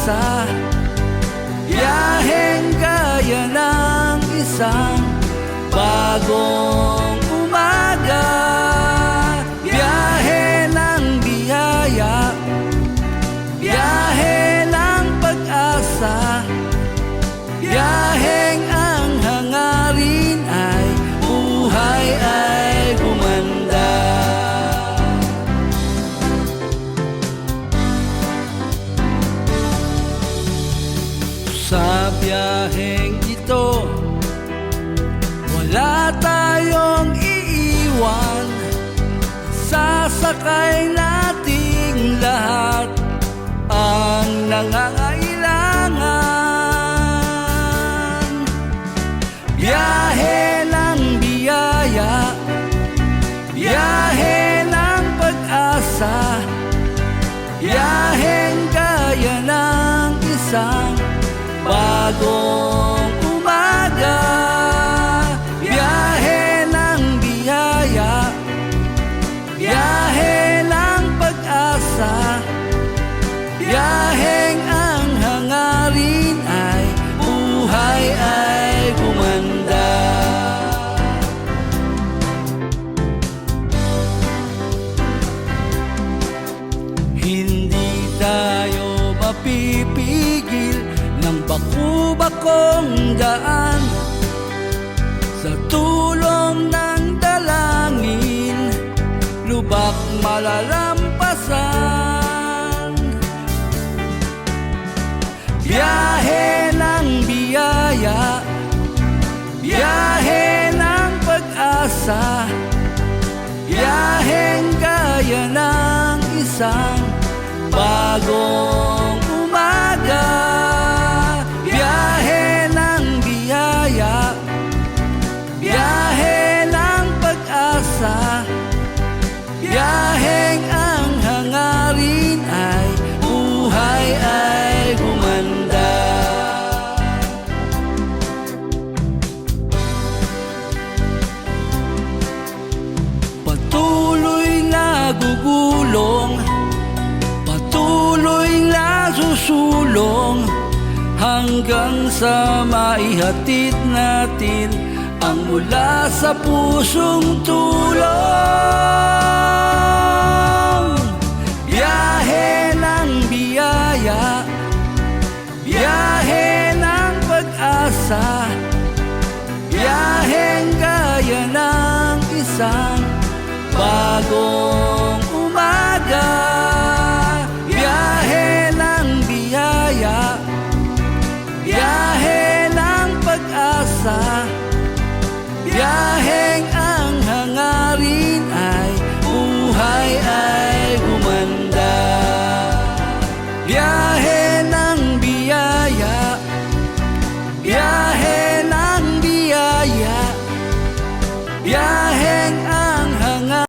pag-asa, biyaheng gaya ng isang bagong umaga. Biyahe ng biyaya, biyahe ng pag-asa, biyaheng ang hangarin ay buhay ay gumanda. Sa biyaheng ito, wala tayong iiwan. Sasakay nating lahat ang nangangailangan. Biyahe ng biyaya, biyahe ng pag-asa, biyaheng gaya ng isang bagong umaga. Biyahe ng biyaya, biyahe ng pag-asa, biyaheng ang hangarin ay buhay ay gumanda. Hindi tayo mapipigil ng baku-bakong daan. Sa tulong ng dalangin, lubak malalampasan. Biyahe ng biyaya, biyahe ng pag-asa, biyaheng gaya ng isang bagong umaga. Biyahe ng biyaya, biyahe ng pag-asa, biyaheng ang hangarin ay buhay ay gumanda. Patuloy na gugulong, patuloy na susulong, hanggang sa maihatid natin ang mula sa pusong tulong. Biyahe ng biyaya, biyahe ng pag-asa, biyaheng gaya ng isang bagong